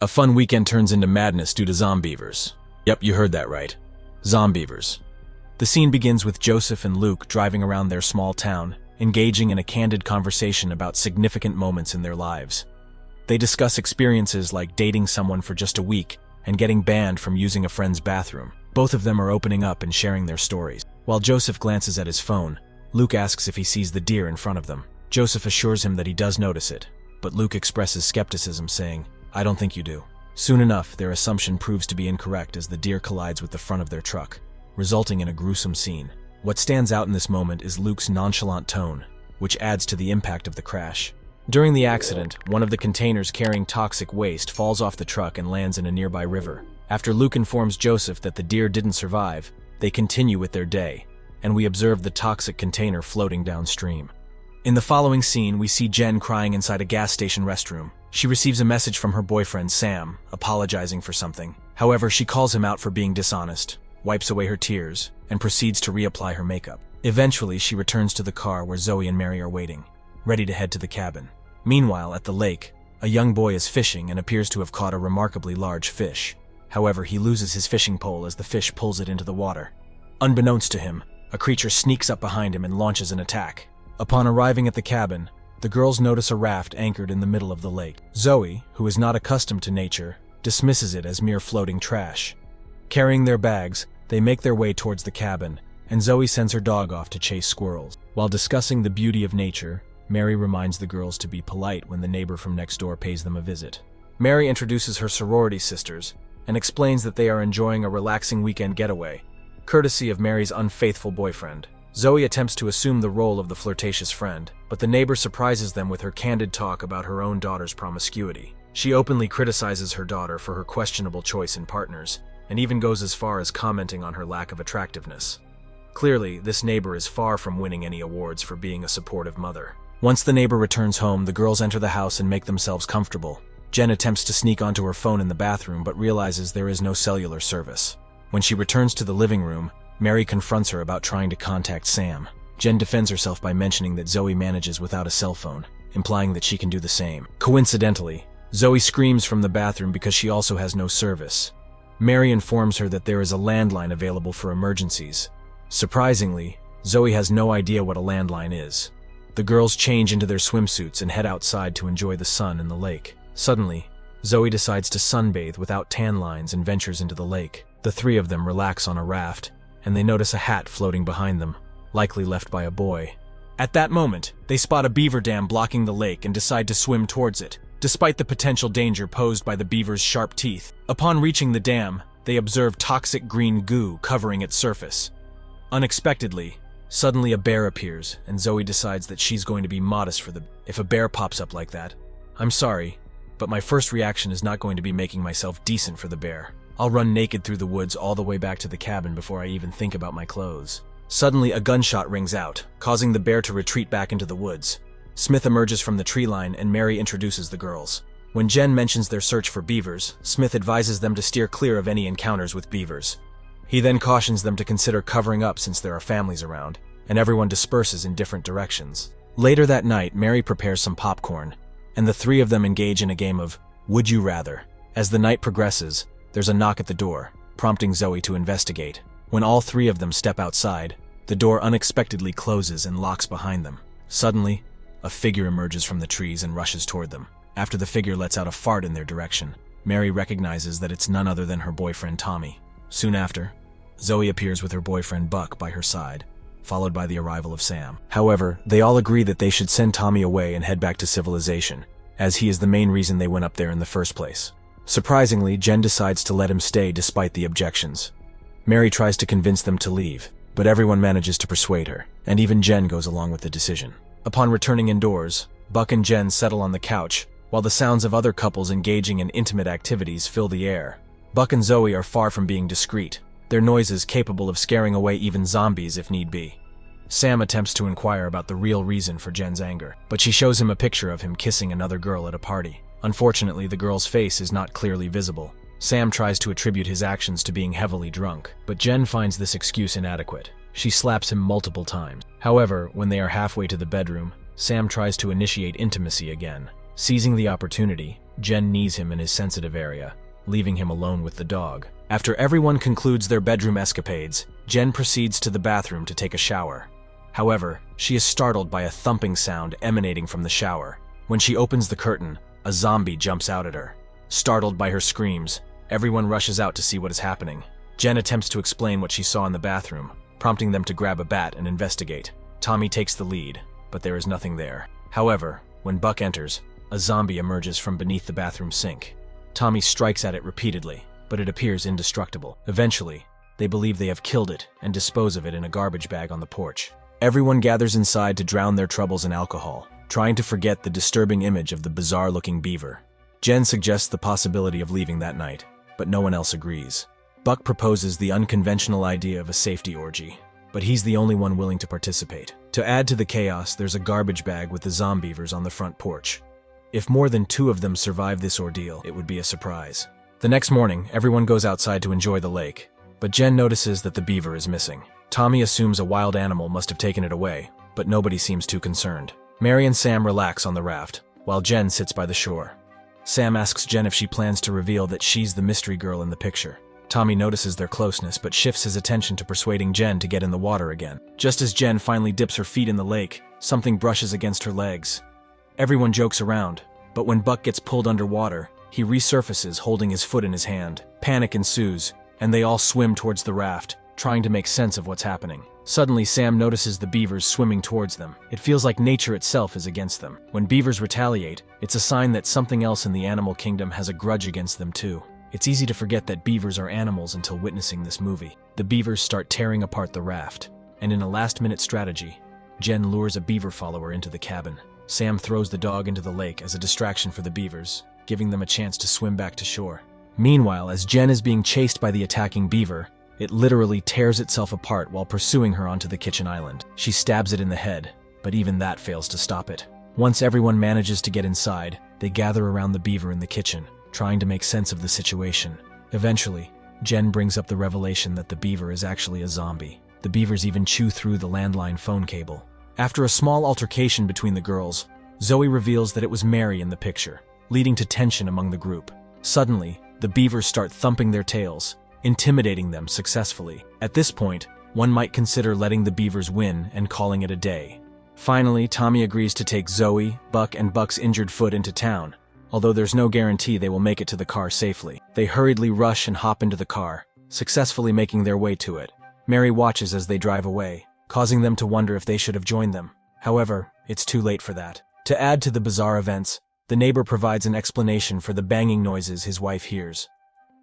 A fun weekend turns into madness due to Zombeavers. Yep, you heard that right. Zombeavers. The scene begins with Joseph and Luke driving around their small town, engaging in a candid conversation about significant moments in their lives. They discuss experiences like dating someone for just a week and getting banned from using a friend's bathroom. Both of them are opening up and sharing their stories. While Joseph glances at his phone, Luke asks if he sees the deer in front of them. Joseph assures him that he does notice it, but Luke expresses skepticism, saying, "I don't think you do." Soon enough, their assumption proves to be incorrect as the deer collides with the front of their truck, resulting in a gruesome scene. What stands out in this moment is Luke's nonchalant tone, which adds to the impact of the crash. During the accident, one of the containers carrying toxic waste falls off the truck and lands in a nearby river. After Luke informs Joseph that the deer didn't survive, they continue with their day, and we observe the toxic container floating downstream. In the following scene, we see Jen crying inside a gas station restroom. She receives a message from her boyfriend, Sam, apologizing for something. However, she calls him out for being dishonest, wipes away her tears, and proceeds to reapply her makeup. Eventually, she returns to the car where Zoe and Mary are waiting, ready to head to the cabin. Meanwhile, at the lake, a young boy is fishing and appears to have caught a remarkably large fish. However, he loses his fishing pole as the fish pulls it into the water. Unbeknownst to him, a creature sneaks up behind him and launches an attack. Upon arriving at the cabin, the girls notice a raft anchored in the middle of the lake. Zoe, who is not accustomed to nature, dismisses it as mere floating trash. Carrying their bags, they make their way towards the cabin, and Zoe sends her dog off to chase squirrels. While discussing the beauty of nature, Mary reminds the girls to be polite when the neighbor from next door pays them a visit. Mary introduces her sorority sisters and explains that they are enjoying a relaxing weekend getaway, courtesy of Mary's unfaithful boyfriend. Zoe attempts to assume the role of the flirtatious friend, but the neighbor surprises them with her candid talk about her own daughter's promiscuity. She openly criticizes her daughter for her questionable choice in partners, and even goes as far as commenting on her lack of attractiveness. Clearly, this neighbor is far from winning any awards for being a supportive mother. Once the neighbor returns home, the girls enter the house and make themselves comfortable. Jen attempts to sneak onto her phone in the bathroom, but realizes there is no cellular service. When she returns to the living room, Mary confronts her about trying to contact Sam. Jen defends herself by mentioning that Zoe manages without a cell phone, implying that she can do the same. Coincidentally, Zoe screams from the bathroom because she also has no service. Mary informs her that there is a landline available for emergencies. Surprisingly, Zoe has no idea what a landline is. The girls change into their swimsuits and head outside to enjoy the sun in the lake. Suddenly, Zoe decides to sunbathe without tan lines and ventures into the lake. The three of them relax on a raft, and they notice a hat floating behind them, likely left by a boy. At that moment, they spot a beaver dam blocking the lake and decide to swim towards it, despite the potential danger posed by the beaver's sharp teeth. Upon reaching the dam, they observe toxic green goo covering its surface. Unexpectedly, suddenly a bear appears, and Zoe decides that she's going to be modest for if a bear pops up like that. I'm sorry, but my first reaction is not going to be making myself decent for the bear. I'll run naked through the woods all the way back to the cabin before I even think about my clothes. Suddenly, a gunshot rings out, causing the bear to retreat back into the woods. Smith emerges from the tree line and Mary introduces the girls. When Jen mentions their search for beavers, Smith advises them to steer clear of any encounters with beavers. He then cautions them to consider covering up since there are families around, and everyone disperses in different directions. Later that night, Mary prepares some popcorn, and the three of them engage in a game of Would You Rather. As the night progresses, there's a knock at the door, prompting Zoe to investigate. When all three of them step outside, the door unexpectedly closes and locks behind them. Suddenly, a figure emerges from the trees and rushes toward them. After the figure lets out a fart in their direction, Mary recognizes that it's none other than her boyfriend Tommy. Soon after, Zoe appears with her boyfriend Buck by her side, followed by the arrival of Sam. However, they all agree that they should send Tommy away and head back to civilization, as he is the main reason they went up there in the first place. Surprisingly, Jen decides to let him stay despite the objections. Mary tries to convince them to leave, but everyone manages to persuade her, and even Jen goes along with the decision. Upon returning indoors, Buck and Jen settle on the couch, while the sounds of other couples engaging in intimate activities fill the air. Buck and Zoe are far from being discreet, their noises capable of scaring away even zombies if need be. Sam attempts to inquire about the real reason for Jen's anger, but she shows him a picture of him kissing another girl at a party. Unfortunately, the girl's face is not clearly visible. Sam tries to attribute his actions to being heavily drunk, but Jen finds this excuse inadequate. She slaps him multiple times. However, when they are halfway to the bedroom, Sam tries to initiate intimacy again. Seizing the opportunity, Jen knees him in his sensitive area, leaving him alone with the dog. After everyone concludes their bedroom escapades, Jen proceeds to the bathroom to take a shower. However, she is startled by a thumping sound emanating from the shower. When she opens the curtain, a zombie jumps out at her. Startled by her screams, everyone rushes out to see what is happening. Jen attempts to explain what she saw in the bathroom, prompting them to grab a bat and investigate. Tommy takes the lead, but there is nothing there. However, when Buck enters, a zombie emerges from beneath the bathroom sink. Tommy strikes at it repeatedly, but it appears indestructible. Eventually, they believe they have killed it and dispose of it in a garbage bag on the porch. Everyone gathers inside to drown their troubles in alcohol, trying to forget the disturbing image of the bizarre-looking beaver. Jen suggests the possibility of leaving that night, but no one else agrees. Buck proposes the unconventional idea of a safety orgy, but he's the only one willing to participate. To add to the chaos, there's a garbage bag with the Zombeavers on the front porch. If more than 2 of them survive this ordeal, it would be a surprise. The next morning, everyone goes outside to enjoy the lake, but Jen notices that the beaver is missing. Tommy assumes a wild animal must have taken it away, but nobody seems too concerned. Mary and Sam relax on the raft, while Jen sits by the shore. Sam asks Jen if she plans to reveal that she's the mystery girl in the picture. Tommy notices their closeness, but shifts his attention to persuading Jen to get in the water again. Just as Jen finally dips her feet in the lake, something brushes against her legs. Everyone jokes around, but when Buck gets pulled underwater, he resurfaces holding his foot in his hand. Panic ensues, and they all swim towards the raft, trying to make sense of what's happening. Suddenly, Sam notices the beavers swimming towards them. It feels like nature itself is against them. When beavers retaliate, it's a sign that something else in the animal kingdom has a grudge against them too. It's easy to forget that beavers are animals until witnessing this movie. The beavers start tearing apart the raft, and in a last-minute strategy, Jen lures a beaver follower into the cabin. Sam throws the dog into the lake as a distraction for the beavers, giving them a chance to swim back to shore. Meanwhile, as Jen is being chased by the attacking beaver, it literally tears itself apart while pursuing her onto the kitchen island. She stabs it in the head, but even that fails to stop it. Once everyone manages to get inside, they gather around the beaver in the kitchen, trying to make sense of the situation. Eventually, Jen brings up the revelation that the beaver is actually a zombie. The beavers even chew through the landline phone cable. After a small altercation between the girls, Zoe reveals that it was Mary in the picture, leading to tension among the group. Suddenly, the beavers start thumping their tails, intimidating them successfully. At this point, one might consider letting the beavers win and calling it a day. Finally, Tommy agrees to take Zoe, Buck, and Buck's injured foot into town, although there's no guarantee they will make it to the car safely. They hurriedly rush and hop into the car, successfully making their way to it. Mary watches as they drive away, causing them to wonder if they should have joined them. However, it's too late for that. To add to the bizarre events, the neighbor provides an explanation for the banging noises his wife hears.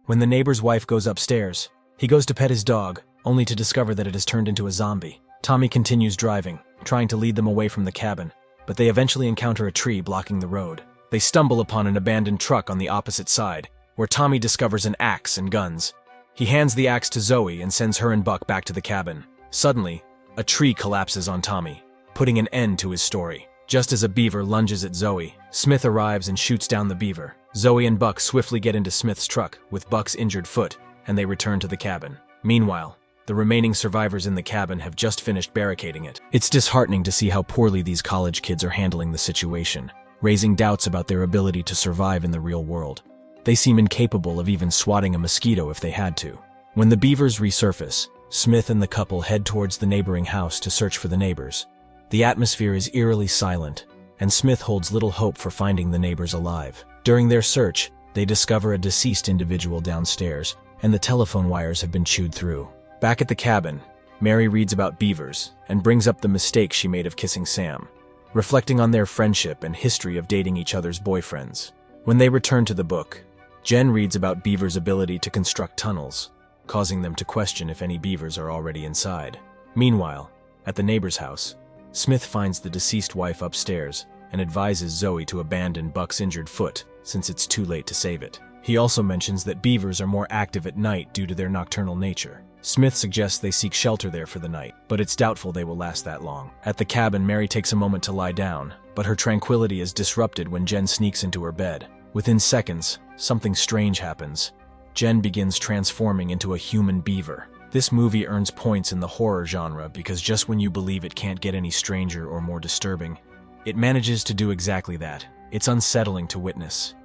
When the neighbor's wife goes upstairs, he goes to pet his dog, only to discover that it has turned into a zombie. Tommy continues driving, trying to lead them away from the cabin, but they eventually encounter a tree blocking the road. They stumble upon an abandoned truck on the opposite side, where Tommy discovers an axe and guns. He hands the axe to Zoe and sends her and Buck back to the cabin. Suddenly, a tree collapses on Tommy, putting an end to his story. Just as a beaver lunges at Zoe, Smith arrives and shoots down the beaver. Zoe and Buck swiftly get into Smith's truck with Buck's injured foot, and they return to the cabin. Meanwhile, the remaining survivors in the cabin have just finished barricading it. It's disheartening to see how poorly these college kids are handling the situation, raising doubts about their ability to survive in the real world. They seem incapable of even swatting a mosquito if they had to. When the beavers resurface, Smith and the couple head towards the neighboring house to search for the neighbors. The atmosphere is eerily silent, and Smith holds little hope for finding the neighbors alive. During their search, they discover a deceased individual downstairs, and the telephone wires have been chewed through. Back at the cabin, Mary reads about beavers and brings up the mistake she made of kissing Sam, reflecting on their friendship and history of dating each other's boyfriends. When they return to the book, Jen reads about beavers' ability to construct tunnels, causing them to question if any beavers are already inside. Meanwhile, at the neighbor's house, Smith finds the deceased wife upstairs and advises Zoe to abandon Buck's injured foot since it's too late to save it. He also mentions that beavers are more active at night due to their nocturnal nature. Smith suggests they seek shelter there for the night, but it's doubtful they will last that long. At the cabin, Mary takes a moment to lie down, but her tranquility is disrupted when Jen sneaks into her bed. Within seconds, something strange happens. Jen begins transforming into a human beaver. This movie earns points in the horror genre because just when you believe it can't get any stranger or more disturbing, it manages to do exactly that. It's unsettling to witness.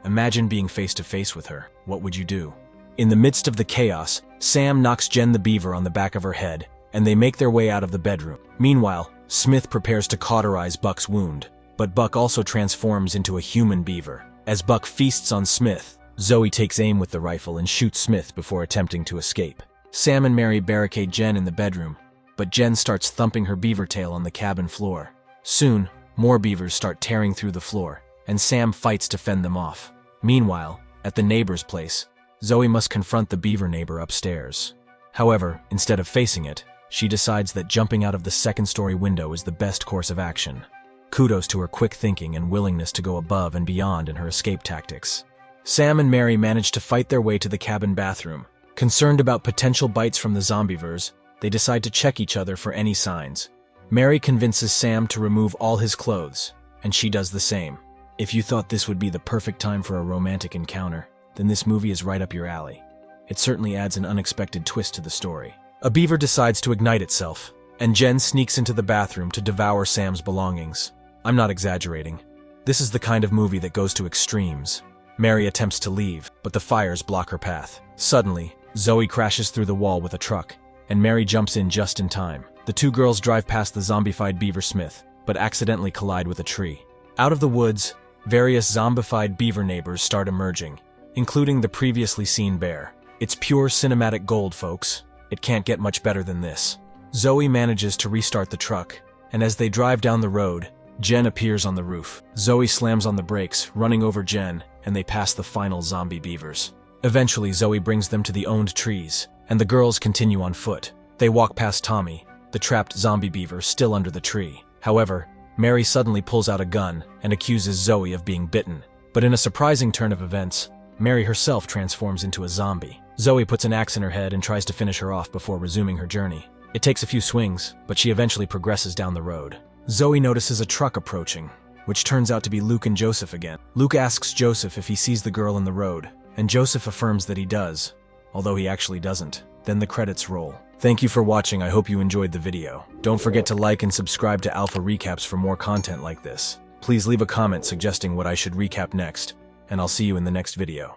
Imagine being face to face with her. What would you do? In the midst of the chaos, Sam knocks Jen the beaver on the back of her head, and they make their way out of the bedroom. Meanwhile, Smith prepares to cauterize Buck's wound, but Buck also transforms into a human beaver. As Buck feasts on Smith, Zoe takes aim with the rifle and shoots Smith before attempting to escape. Sam and Mary barricade Jen in the bedroom, but Jen starts thumping her beaver tail on the cabin floor. Soon, more beavers start tearing through the floor, and Sam fights to fend them off. Meanwhile, at the neighbor's place, Zoe must confront the beaver neighbor upstairs. However, instead of facing it, she decides that jumping out of the second-story window is the best course of action. Kudos to her quick thinking and willingness to go above and beyond in her escape tactics. Sam and Mary manage to fight their way to the cabin bathroom. Concerned about potential bites from the Zombeavers, they decide to check each other for any signs. Mary convinces Sam to remove all his clothes, and she does the same. If you thought this would be the perfect time for a romantic encounter, then this movie is right up your alley. It certainly adds an unexpected twist to the story. A beaver decides to ignite itself, and Jen sneaks into the bathroom to devour Sam's belongings. I'm not exaggerating. This is the kind of movie that goes to extremes. Mary attempts to leave, but the fires block her path. Suddenly, Zoe crashes through the wall with a truck, and Mary jumps in just in time. The two girls drive past the zombified beaver Smith, but accidentally collide with a tree. Out of the woods, various zombified beaver neighbors start emerging, including the previously seen bear. It's pure cinematic gold, folks. It can't get much better than this. Zoe manages to restart the truck, and as they drive down the road, Jen appears on the roof. Zoe slams on the brakes, running over Jen, and they pass the final zombie beavers. Eventually, Zoe brings them to the owned trees, and the girls continue on foot. They walk past Tommy, the trapped zombie beaver still under the tree. However, Mary suddenly pulls out a gun and accuses Zoe of being bitten. But in a surprising turn of events, Mary herself transforms into a zombie. Zoe puts an axe in her head and tries to finish her off before resuming her journey. It takes a few swings, but she eventually progresses down the road. Zoe notices a truck approaching, which turns out to be Luke and Joseph again. Luke asks Joseph if he sees the girl in the road, and Joseph affirms that he does, although he actually doesn't. Then the credits roll. Thank you for watching. I hope you enjoyed the video. Don't forget to like and subscribe to Alpha Recaps for more content like this. Please leave a comment suggesting what I should recap next, and I'll see you in the next video.